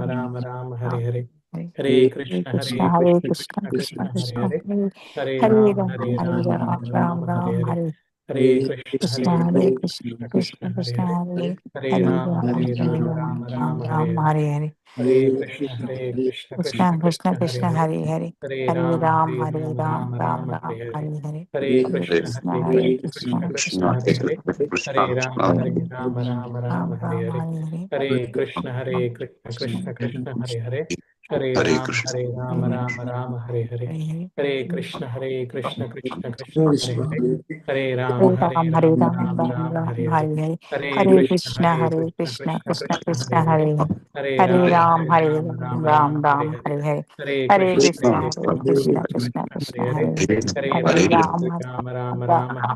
Ram Hare Hare Hare Hare Krishna Hare Krishna, Krishna Hare Krishna, Hare Hare Hare Hare Ram Ram, Ram Hare Hare Hare Krishna Hare Krishna, Krishna Hare Krishna, Hare Hare Hare Ram Ram, Ram Hare Hare. Hare Krishna Krishna Krishna, Krishna Hare Hare. Hare Hare Ram, Ram Ram Ram, Hare Hare. Hare Hare Krishna, Krishna Hare Krishna, Hare Ram Ram Hare Ram, Hare Hare Hare. Hare Krishna Krishna Hare Hare Hare Ram Hare Hare Hare Krishna Krishna Hare Hare Hare Ram Hare Ram, Ram Hare Hare Hare Hare. Hare Hare Krishna Krishna, Krishna Krishna, Hare Hare. Hare Hare Ram, Ram Ram Hare Hare. Hare Hare Krishna Krishna, Krishna Krishna, Hare Hare Hare. Hare Hare Ram, Ram Hare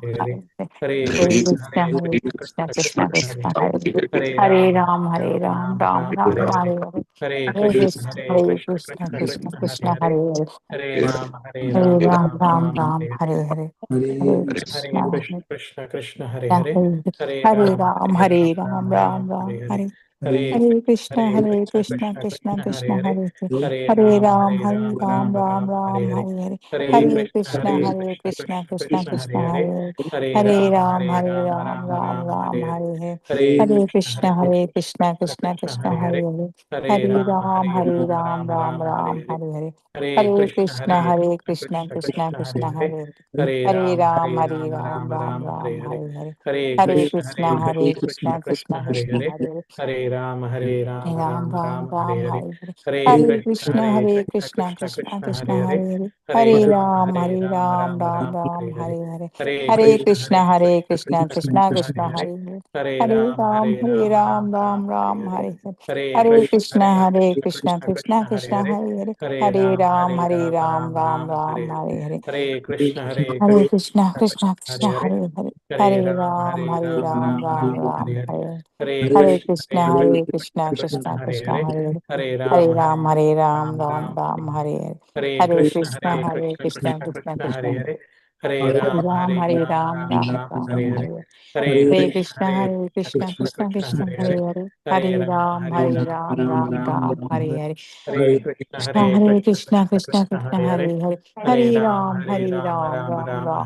Hare Hare Krishna Krishna, Krishna Krishna, Hare Hare Hare Hare Ram Ram, Ram Hare Hare. Hare Hare Hare Krishna, Krishna Krishna Krishna Krishna Hare Hare Hare Hare Hare Hare Ram Ram Ram Ram Ram Ram Hare Hare Hare Hare Hare Hare Krishna Krishna Krishna Krishna Hare Hare Hare Hare Hare Ram Ram Hare Hare Ram Ram Ram Ram Ram Ram Hare Hare Hare Hare Hare Krishna Krishna Krishna Krishna Krishna Krishna Krishna Hare Hare Hare Hare Hare Ram Ram Hare Ram Ram Ram Ram Ram Ram Hare Hare Hare Hare Hare Hare Krishna Krishna Krishna Krishna Krishna Krishna Hare Hare Hare Hare Hare Ram Ram Hare Ram Ram Ram Ram Ram Hare Hare Hare Hare Hare Hare Krishna Krishna Krishna Krishna Krishna Hare Hare Hare Hare Hare Hare Ram Ram Hare Ram Ram Ram Ram Hare Ram Hare Hare Hare Hare Hare Krishna Krishna Krishna Krishna Krishna Krishna Hare Hare Hare Hare Hare Ram Ram Hare Ram Ram Ram Ram Ram Hare Hare Hare Hare Hare Hare Krishna Krishna Krishna Krishna Hare Krishna Hare Hare Hare Ram Hare Ram Ram Ram Ram Hare Ram Hare Hare Hare Hare Hare Krishna Krishna Krishna Krishna Krishna Krishna Hare Hare Hare Hare Hare Hare Ram Ram Ram Ram Ram Hare Hare Hare Hare Hare Hare Krishna Krishna Krishna Krishna Krishna Krishna Hare Hare Hare Hare Hare Hare Ram Ram Ram Hare Ram Hare Hare Hare Hare Hare Krishna Krishna Krishna Krishna Krishna Krishna Hare Hare Hare Hare Hare Hare Ram Ram Ram Ram Hare Ram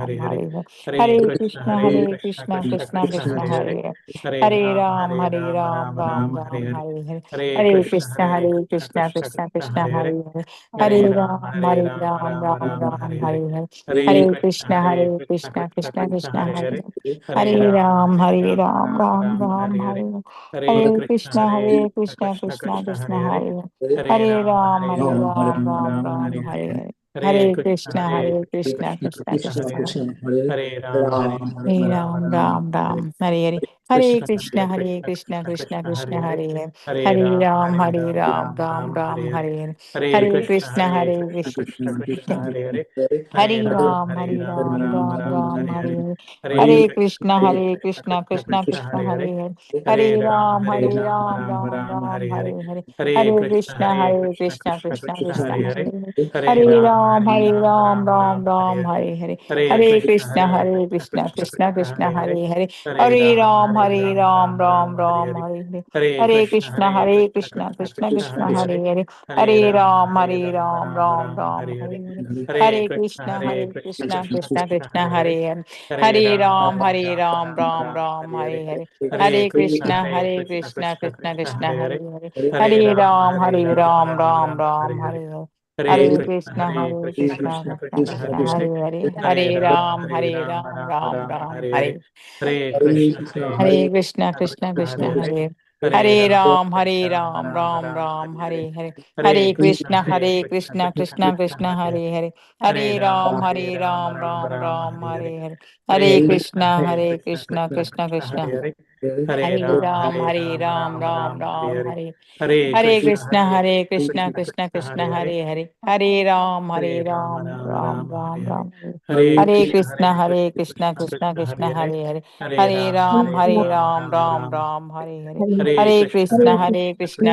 Hare Hare Hare Hare Krishna Hare Krishna Krishna Krishna Krishna Hare Hare Hare Hare Hare Hare Ram Ram Ram Hare Hare Hare Hare Hare Krishna Krishna Krishna Krishna Hare Krishna Hare Hare Hare Hare Hare Ram Ram Ram Ram Hare Hare Hare Hare Krishna Krishna Krishna Krishna Krishna Krishna Hare Hare Hare Hare Ram Ram Ram Ram Ram Hare Hare Hare Hare Hare Krishna Krishna Krishna Krishna Krishna Hare Hare Hare Hare Hare Ram Ram Ram Ram Hare Hare Hare Krishna Krishna Krishna Krishna Hare Hare Hare Hare Hare Hare Ram Ram Ram Ram Ram Hare Hare Hare Hare Hare Hare Krishna Krishna Krishna Krishna Krishna Hare Hare Hare Hare Hare Ram Ram Ram Ram Hare Ram Hare Hare Hare Hare Hare Krishna Krishna Krishna Krishna Krishna Hare Hare Hare Hare Hare Hare Ram Ram Ram Ram Hare Hare Hare Hare Hare Hare Krishna Krishna Krishna Krishna Krishna Hare Hare Hare Hare Hare Hare Ram Ram Ram Ram Hare Hare Hare Hare Hare Krishna Krishna Krishna Krishna Hare Hare Hare Hare Hare Ram Ram Ram Ram Ram Hare Hare Hare Hare Hare Krishna Krishna Krishna Krishna Krishna Hare Hare Hare Hare Ram Hare Ram Ram Hare Ram Hare Hare Krishna Hare Krishna Krishna Krishna Krishna Hare Hare Hare Hare Hare Ram Ram Ram Ram Ram Hare Hare Hare Hare Hare Krishna Krishna Krishna Hare Hare Hare Hare Ram Ram Ram Ram Ram Hare Hare Hare Hare Hare Krishna Krishna Krishna Krishna Hare Hare Hare Hare Hare Ram Ram Ram Ram Hare Hare Hare Hare Hare Krishna Krishna Krishna Krishna Krishna Krishna Hare Hare Hare Hare Hare Ram Ram Ram Hare Ram Hare Hare Hare Hare Krishna Krishna Krishna Krishna Krishna Krishna Hare Hare Hare Hare Hare Hare Ram Ram Hare Ram Hare Hare Hare Hare Krishna Krishna Krishna Krishna Krishna Hare Hare Hare Hare Hare Ram Ram Ram Hare Hare Hare Hare Hare Krishna Krishna Krishna Krishna Krishna Krishna Hare Hare Hare Hare Hare Ram Ram Ram Hare Hare Hare Hare Hare Krishna Krishna Krishna Krishna Krishna Hare Hare Hare Hare Hare Ram Ram Ram Ram Hare Hare Hare Hare Hare Hare Krishna Krishna Krishna Krishna Krishna Hare Hare Hare Hare Ram Ram Ram Ram Hare Hare Hare Hare Krishna Hare Krishna Krishna Krishna Krishna Hare Hare Hare Hare Hare Ram Ram Ram Ram Hare Hare Hare Hare Hare Hare Krishna Krishna Krishna Krishna Hare Hare Hare Hare Hare Hare Ram Ram Ram Ram Hare Hare Hare Hare Hare Hare Krishna Krishna Krishna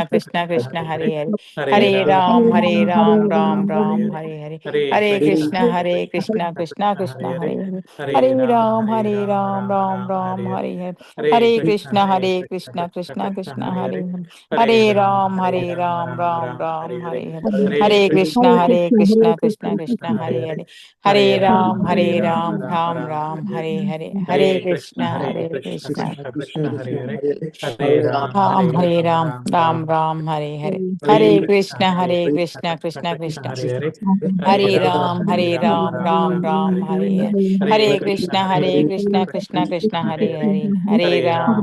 Krishna Hare Hare Hare Hare Ram Ram Ram Hare Ram Hare Hare Hare Hare Krishna Krishna Krishna Krishna Krishna Hare Hare Hare Hare Hare Ram Hare Ram Ram Ram Hare Hare Ram Hare Hare Hare Krishna Krishna Krishna Krishna Krishna Hare Hare Hare Hare Hare Hare Ram Ram Ram Ram Hare Hare Hare Hare Krishna Krishna Krishna Krishna Krishna Hare Hare Hare Hare Hare Hare Ram Ram Hare Ram Hare Hare Hare Hare Hare Krishna Krishna Krishna Krishna Krishna Hare Hare Hare Hare Hare Hare Ram Ram Ram Ram Hare Hare Hare Hare Hare Hare Krishna Krishna Krishna Krishna Krishna Hare Hare Hare Hare Hare Hare Ram Ram Ram Hare Hare Hare Hare Hare Hare Krishna Krishna Krishna Hare Hare Hare Hare Hare Hare Ram Ram Ram Hare Hare Hare Hare Krishna Krishna Krishna Hare Hare Hare Ram Ram Ram Hare Hare Hare Hare Krishna Krishna Krishna Krishna Hare Hare Hare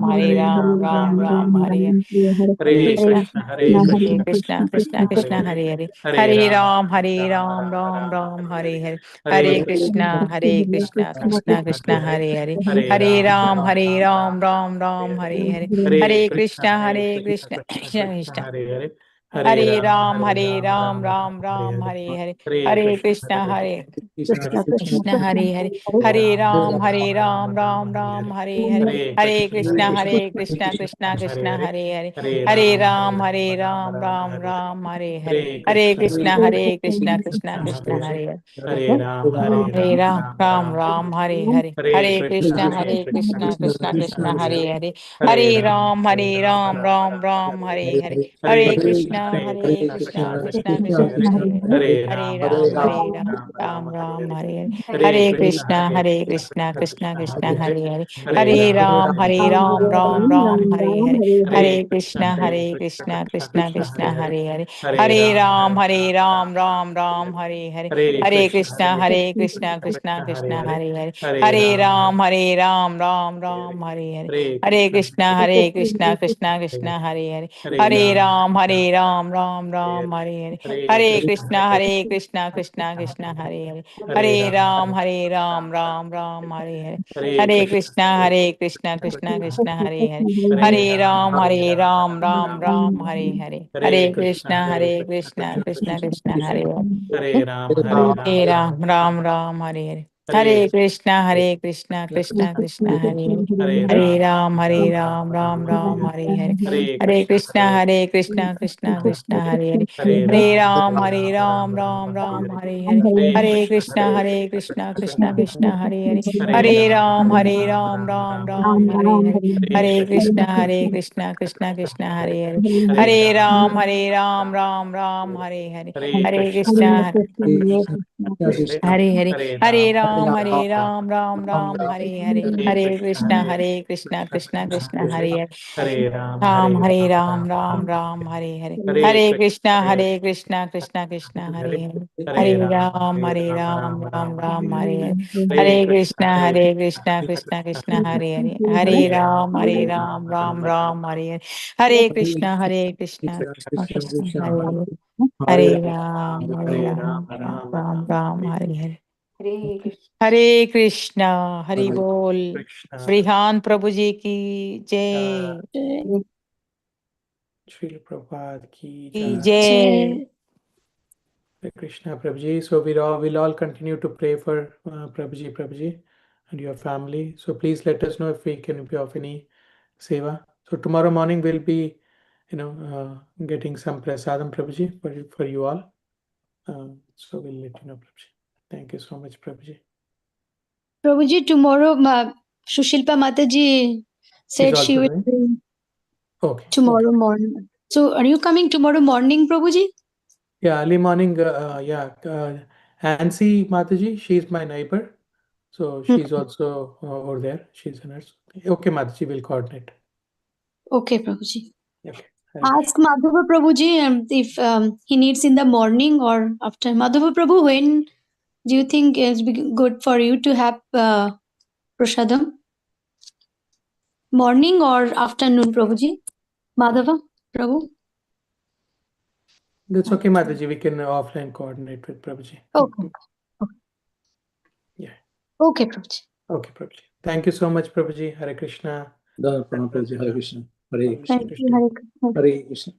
Hare Ram Ram Hare Hare Hare Hare Krishna Krishna Krishna Hare Hare Hare Hare Hare Hare Ram Ram Hare Hare Krishna Krishna Krishna Krishna Hare Krishna Hare Hare Hare Hare Hare Ram Ram Hare Hare Hare Hare Krishna Krishna Krishna Krishna Hare Hare Hare Hare Ram Ram Ram Hare Hare Hare Hare Krishna Krishna Krishna Krishna Hare Hare Hare Ram, Ram Ram, Hare Hare. Hare Krishna, Hare Krishna, Hare Hare. Hare Ram, Ram Ram, Hare Hare. Hare Krishna, Krishna Krishna, Hare Hare. Hare Ram, Ram Hare Hare. Hare Krishna, Krishna Krishna, Hare Hare. Hare Ram, Hare Ram, Hare Hare. Hare Krishna, Krishna Krishna Krishna, Hare Hare. Hare Hare Ram, Ram Hare Hare. Hare Krishna, Krishna Krishna, Hare Hare. Hare Hare Ram, Ram, Hare Hare. Hare Hare Krishna, Krishna, Krishna Krishna, Hare Hare. Hare Hare Ram, Ram, Ram Hare Hare. Hare Hare Krishna, Krishna Krishna, Hare Hare. Hare Ram, Ram Hare Hare. Hare Krishna, Krishna Krishna, Hare Hare. Hare Ram, Ram Hare Hare. Hare Krishna, Krishna Krishna, Hare Hare. Hare Ram, Ram Hare Hare. Hare Krishna, Krishna Hare Hare. Hare Ram, Ram Hare Hare. Hare Krishna, Krishna Hare Hare. Hare Ram, Ram Hare Hare. Hare Krishna, Krishna Hare Hare. Hare Ram, Hare Ram Hare Hare. Hare Krishna, Krishna Krishna, Hare Hare. Hare Ram, Ram Hare Hare. Hare Krishna, Krishna Hare Hare. Hare Ram, Ram Hare Hare. Hare Krishna, Krishna Hare Hare. Hare Ram, Ram Hare Hare. Hare Krishna, Krishna Hare Hare. Hare Ram, Ram Hare Hare. Hare Krishna, Hare Hare. Hare Ram, Ram Hare Hare. Hare Krishna, Krishna Hare Hare. Hare Ram, Hare Ram, Ram Hare Hare. Hare Krishna, Krishna Hare Hare. Hare Ram, Ram Hare Hare. Hare Krishna, Krishna Hare Hare. Hare Ram, Ram Hare Hare. Hare Krishna, Krishna Krishna Hare Hare. Hare Ram, Ram Hare Hare. Hare Krishna, Hari Bol. Brihan Prabhu ji ki jai. Srila Prabhupada ki Ki jai. jai. Hare Krishna, Prabhuji. So we'll all continue to pray for Prabhuji, and your family. So please let us know if we can be of any seva. So tomorrow morning we'll be, getting some prasadam, Prabhuji, for you all. So we'll let you know, Prabhuji. Thank you so much, Prabhuji. Prabhuji, tomorrow, Sushilpa Mataji said also she will doing? be Okay. tomorrow morning. So are you coming tomorrow morning, Prabhuji? Yeah, early morning. Ansi Mataji, she's my neighbor. So she's also over there. She's a nurse. Okay, Mataji, will coordinate. Okay, Prabhuji. Okay. Ask Madhava Prabhuji if he needs in the morning or after. Madhava Prabhu, when do you think it's good for you to have prasadam? Morning or afternoon, Prabhuji? Madhava Prabhu? That's okay, Mataji. We can offline coordinate with Prabhuji. Okay. Yeah. Okay, Prabhuji. Okay, Prabhuji. Thank you so much, Prabhuji. Hare Krishna. Prabhuji, Hare Krishna. Hare Thank you, Hare Krishna. Hare Krishna.